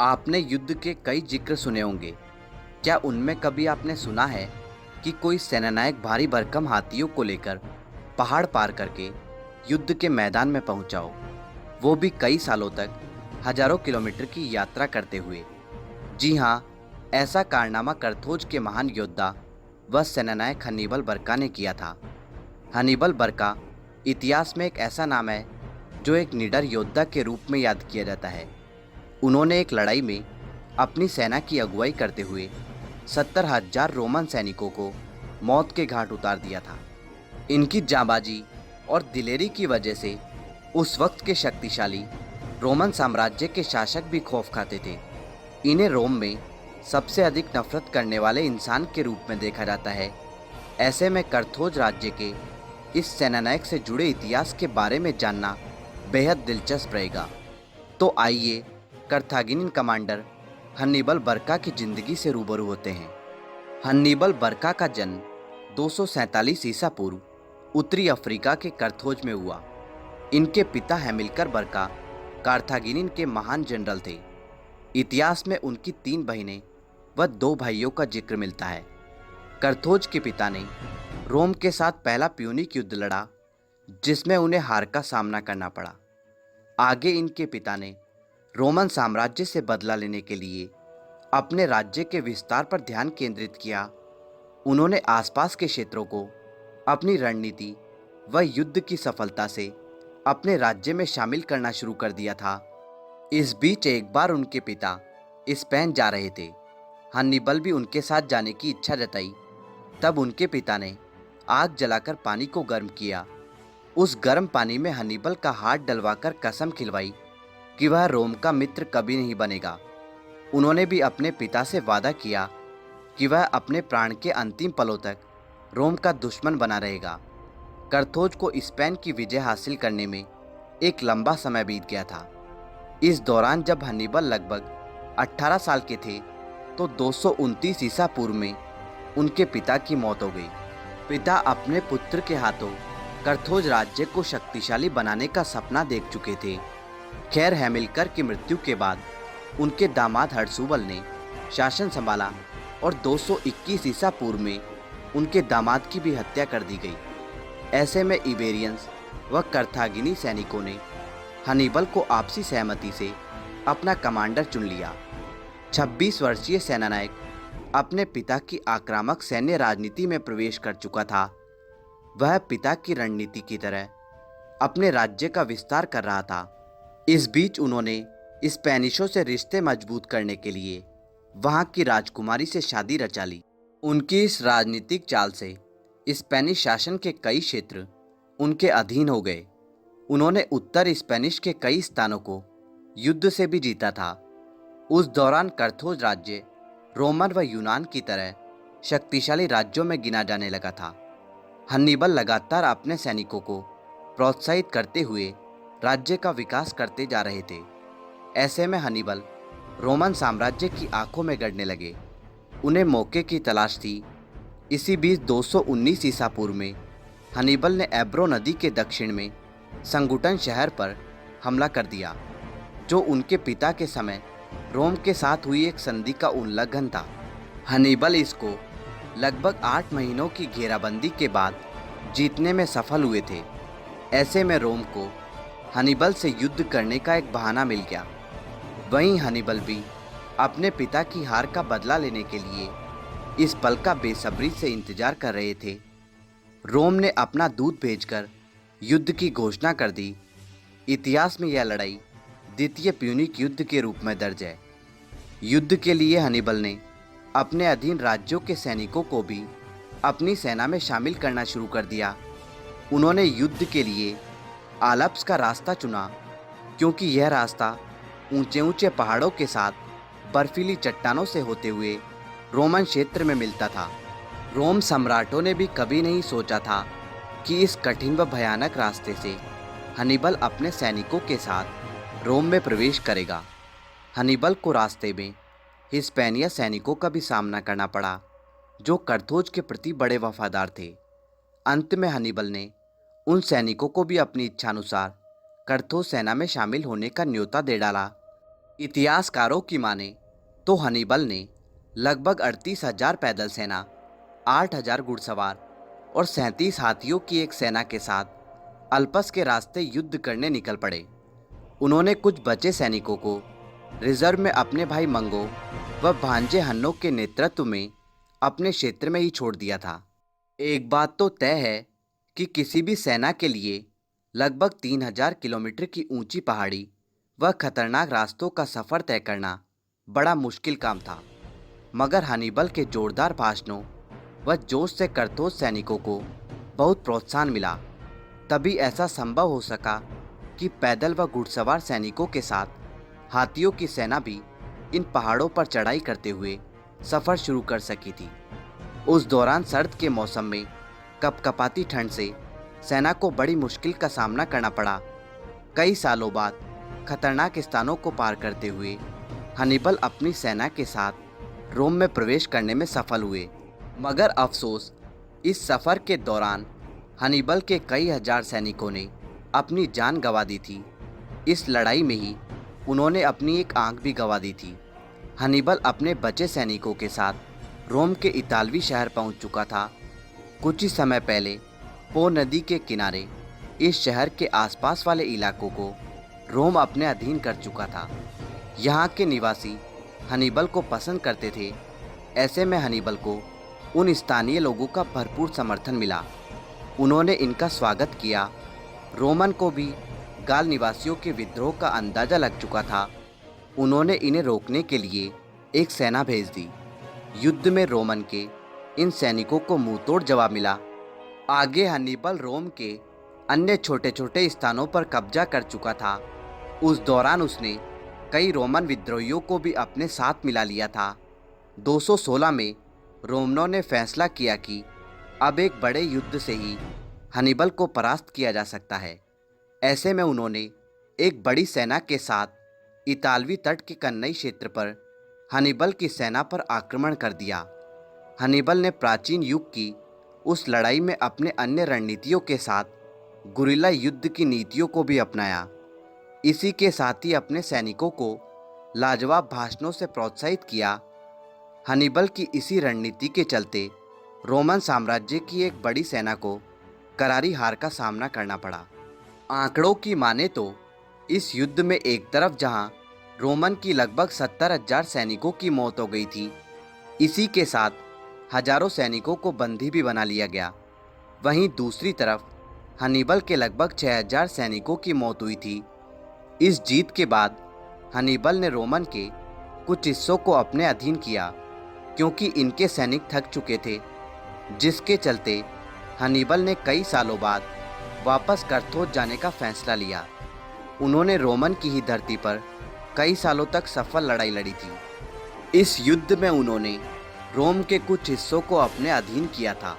आपने युद्ध के कई जिक्र सुने होंगे। क्या उनमें कभी आपने सुना है कि कोई सेनानायक भारी भरकम हाथियों को लेकर पहाड़ पार करके युद्ध के मैदान में पहुंचा हो, वो भी कई सालों तक, हजारों किलोमीटर की यात्रा करते हुए? जी हाँ, ऐसा कारनामा करथोज के महान योद्धा व सेनानायक हन्निबल बरका ने किया था। हन्निबल बरका इतिहास में एक ऐसा नाम है जो एक निडर योद्धा के रूप में याद किया जाता है। उन्होंने एक लड़ाई में अपनी सेना की अगुवाई करते हुए 70,000 रोमन सैनिकों को मौत के घाट उतार दिया था। इनकी जांबाजी और दिलेरी की वजह से उस वक्त के शक्तिशाली रोमन साम्राज्य के शासक भी खौफ खाते थे। इन्हें रोम में सबसे अधिक नफरत करने वाले इंसान के रूप में देखा जाता है। ऐसे में करथोज राज्य के इस सेनानायक से जुड़े इतिहास के बारे में जानना बेहद दिलचस्प रहेगा। तो आइए करथागिनियन कमांडर हन्निबल बरका की जिंदगी से रूबरू होते हैं। हन्निबल बरका का जन्म 247 ईसा पूर्व उत्तरी अफ्रीका के करथोज में हुआ। इनके पिता हैमिलकर बरका कार्थागिनियन के महान जनरल थे। इतिहास में उनकी 3 बहनें व 2 भाइयों का जिक्र मिलता है। करथोज के पिता ने रोम के साथ पहला प्यूनिक युद्ध लड़ा, जिसमें उन्हें हार का सामना करना पड़ा। आगे इनके पिता ने रोमन साम्राज्य से बदला लेने के लिए अपने राज्य के विस्तार पर ध्यान केंद्रित किया। उन्होंने आसपास के क्षेत्रों को अपनी रणनीति व युद्ध की सफलता से अपने राज्य में शामिल करना शुरू कर दिया था। इस बीच एक बार उनके पिता स्पेन जा रहे थे। हन्निबल भी उनके साथ जाने की इच्छा जताई। तब उनके पिता ने आग जलाकर पानी को गर्म किया। उस गर्म पानी में हन्निबल का हाथ डलवाकर कसम खिलवाई कि वह रोम का मित्र कभी नहीं बनेगा। उन्होंने भी अपने पिता से वादा किया कि वह अपने प्राण के अंतिम पलों तक रोम का दुश्मन बना रहेगा। करथोज को स्पेन की विजय हासिल करने में एक लंबा समय बीत गया था। इस दौरान जब हन्निबल लगभग 18 साल के थे तो 229 ईसा पूर्व में उनके पिता की मौत हो गई। पिता अपने पुत्र के हाथों करथोज राज्य को शक्तिशाली बनाने का सपना देख चुके थे। खैर, हैमिलकर की मृत्यु के बाद उनके दामाद हर्षुबल ने शासन संभाला और 221 ईसा पूर्व में उनके दामाद की भी हत्या कर दी गई। ऐसे में इबेरियंस व करथागिनी सैनिकों ने हन्निबल को आपसी सहमति से अपना कमांडर चुन लिया। 26 वर्षीय सेनानायक अपने पिता की आक्रामक सैन्य राजनीति में प्रवेश कर चुका था। वह पिता की रणनीति की तरह अपने राज्य का विस्तार कर रहा था। इस बीच उन्होंने स्पेनिशों से रिश्ते मजबूत करने के लिए वहां की राजकुमारी से शादी रचा ली। उनकी इस राजनीतिक चाल से स्पेनिश शासन के कई क्षेत्र उनके अधीन हो गए। उन्होंने उत्तर स्पेनिश के कई स्थानों को युद्ध से भी जीता था। उस दौरान करथोज राज्य रोमन व यूनान की तरह शक्तिशाली राज्यों में गिना जाने लगा था। हन्निबल लगातार अपने सैनिकों को प्रोत्साहित करते हुए राज्य का विकास करते जा रहे थे। ऐसे में हन्निबल रोमन साम्राज्य की आंखों में गड़ने लगे। उन्हें मौके की तलाश थी। इसी बीच 219 ईसा पूर्व में हन्निबल ने एब्रो नदी के दक्षिण में संगुटन शहर पर हमला कर दिया, जो उनके पिता के समय रोम के साथ हुई एक संधि का उल्लंघन था। हन्निबल इसको लगभग 8 महीनों की घेराबंदी के बाद जीतने में सफल हुए थे। ऐसे में रोम को हन्निबल से युद्ध करने का एक बहाना मिल गया। वहीं हन्निबल भी अपने पिता की हार का बदला लेने के लिए इस पल का बेसब्री से इंतजार कर रहे थे। रोम ने अपना दूत भेजकर युद्ध की घोषणा कर दी। इतिहास में यह लड़ाई द्वितीय प्यूनिक युद्ध के रूप में दर्ज है। युद्ध के लिए हन्निबल ने अपने अधीन राज्यों के सैनिकों को भी अपनी सेना में शामिल करना शुरू कर दिया। उन्होंने युद्ध के लिए आल्प्स का रास्ता चुना, क्योंकि यह रास्ता ऊंचे ऊंचे पहाड़ों के साथ बर्फीली चट्टानों से होते हुए रोमन क्षेत्र में मिलता था। रोम सम्राटों ने भी कभी नहीं सोचा था कि इस कठिन व भयानक रास्ते से हन्निबल अपने सैनिकों के साथ रोम में प्रवेश करेगा। हन्निबल को रास्ते में हिस्पैनिया सैनिकों का भी सामना करना पड़ा, जो करथोज के प्रति बड़े वफादार थे। अंत में हन्निबल ने उन सैनिकों को भी अपनी इच्छानुसार करथोज सेना में शामिल होने का न्योता दे डाला। इतिहासकारों की माने तो हनीबल ने लगभग 38,000 पैदल सेना, 8,000 घुड़सवार और 37 हाथियों की एक सेना के साथ अल्पस के रास्ते युद्ध करने निकल पड़े। उन्होंने कुछ बचे सैनिकों को रिजर्व में अपने भाई मंगो व भांजे हन्नो के नेतृत्व में अपने क्षेत्र में ही छोड़ दिया था। एक बात तो तय है कि किसी भी सेना के लिए लगभग 3,000 किलोमीटर की ऊंची पहाड़ी व खतरनाक रास्तों का सफ़र तय करना बड़ा मुश्किल काम था। मगर हनीबल के जोरदार भाषणों व जोश से करतोज सैनिकों को बहुत प्रोत्साहन मिला। तभी ऐसा संभव हो सका कि पैदल व घुड़सवार सैनिकों के साथ हाथियों की सेना भी इन पहाड़ों पर चढ़ाई करते हुए सफ़र शुरू कर सकी थी। उस दौरान सर्द के मौसम में कपकपाती ठंड से सेना को बड़ी मुश्किल का सामना करना पड़ा। कई सालों बाद खतरनाक स्थानों को पार करते हुए हनीबल अपनी सेना के साथ रोम में प्रवेश करने में सफल हुए। मगर अफसोस, इस सफ़र के दौरान हनीबल के कई हजार सैनिकों ने अपनी जान गंवा दी थी। इस लड़ाई में ही उन्होंने अपनी एक आंख भी गंवा दी थी। हनीबल अपने बचे सैनिकों के साथ रोम के इतालवी शहर पहुंच चुका था। कुछ ही समय पहले पो नदी के किनारे इस शहर के आसपास वाले इलाकों को रोम अपने अधीन कर चुका था। यहाँ के निवासी हनीबल को पसंद करते थे। ऐसे में हनीबल को उन स्थानीय लोगों का भरपूर समर्थन मिला। उन्होंने इनका स्वागत किया। रोमन को भी गाल निवासियों के विद्रोह का अंदाज़ा लग चुका था। उन्होंने इन्हें रोकने के लिए एक सेना भेज दी। युद्ध में रोमन के इन सैनिकों को मुंहतोड़ जवाब मिला। आगे हनीबल रोम के अन्य छोटे छोटे स्थानों पर कब्जा कर चुका था। उस दौरान उसने कई रोमन विद्रोहियों को भी अपने साथ मिला लिया था। 216 में रोमनों ने फैसला किया कि अब एक बड़े युद्ध से ही हनीबल को परास्त किया जा सकता है। ऐसे में उन्होंने एक बड़ी सेना के साथ इतालवी तट के कन्नई क्षेत्र पर हनीबल की सेना पर आक्रमण कर दिया। हनीबल ने प्राचीन युग की उस लड़ाई में अपने अन्य रणनीतियों के साथ गुरिल्ला युद्ध की नीतियों को भी अपनाया। इसी के साथ ही अपने सैनिकों को लाजवाब भाषणों से प्रोत्साहित किया। हनीबल की इसी रणनीति के चलते रोमन साम्राज्य की एक बड़ी सेना को करारी हार का सामना करना पड़ा। आंकड़ों की माने तो इस युद्ध में एक तरफ जहां रोमन की लगभग 70,000 सैनिकों की मौत हो गई थी, इसी के साथ हजारों सैनिकों को बंदी भी बना लिया गया। वहीं दूसरी तरफ हनीबल के लगभग 6,000 सैनिकों की मौत हुई थी। इस जीत के बाद हनीबल ने रोमन के कुछ हिस्सों को अपने अधीन किया, क्योंकि इनके सैनिक थक चुके थे, जिसके चलते हनीबल ने कई सालों बाद वापस करथोज जाने का फैसला लिया। उन्होंने रोमन की ही धरती पर कई सालों तक सफल लड़ाई लड़ी थी। इस युद्ध में उन्होंने रोम के कुछ हिस्सों को अपने अधीन किया था।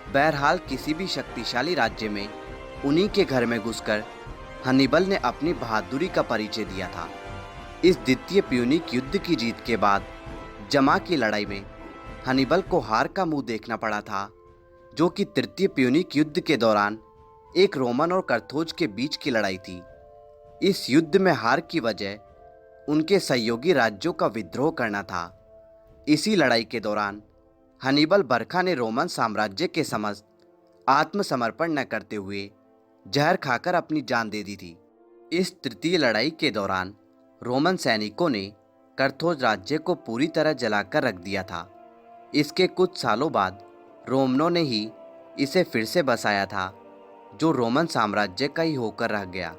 बहरहाल किसी भी शक्तिशाली राज्य में उन्हीं के घर में घुसकर हनीबल ने अपनी बहादुरी का परिचय दिया था। इस द्वितीय प्यूनिक युद्ध की जीत के बाद जमा की लड़ाई में हनीबल को हार का मुंह देखना पड़ा था, जो कि तृतीय प्यूनिक युद्ध के दौरान एक रोमन और करथोज के बीच की लड़ाई थी। इस युद्ध में हार की वजह उनके सहयोगी राज्यों का विद्रोह करना था। इसी लड़ाई के दौरान हनीबल बरखा ने रोमन साम्राज्य के समस्त आत्मसमर्पण न करते हुए जहर खाकर अपनी जान दे दी थी। इस तृतीय लड़ाई के दौरान रोमन सैनिकों ने करथोज राज्य को पूरी तरह जलाकर रख दिया था। इसके कुछ सालों बाद रोमनों ने ही इसे फिर से बसाया था, जो रोमन साम्राज्य का ही होकर रह गया।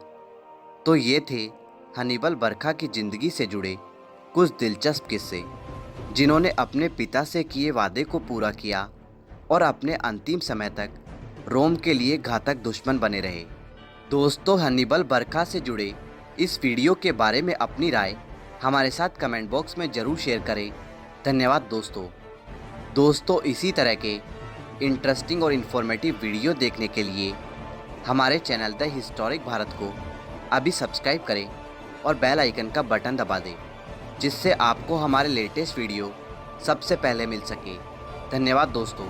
तो ये थे हनीबल बरखा की ज़िंदगी से जुड़े कुछ दिलचस्प किस्से, जिन्होंने अपने पिता से किए वादे को पूरा किया और अपने अंतिम समय तक रोम के लिए घातक दुश्मन बने रहे। दोस्तों, हनीबल बरखा से जुड़े इस वीडियो के बारे में अपनी राय हमारे साथ कमेंट बॉक्स में ज़रूर शेयर करें। धन्यवाद दोस्तों, इसी तरह के इंटरेस्टिंग और इन्फॉर्मेटिव वीडियो देखने के लिए हमारे चैनल द हिस्टोरिक भारत को अभी सब्सक्राइब करें और बेल आइकन का बटन दबा दें, जिससे आपको हमारे लेटेस्ट वीडियो सबसे पहले मिल सके। धन्यवाद दोस्तों।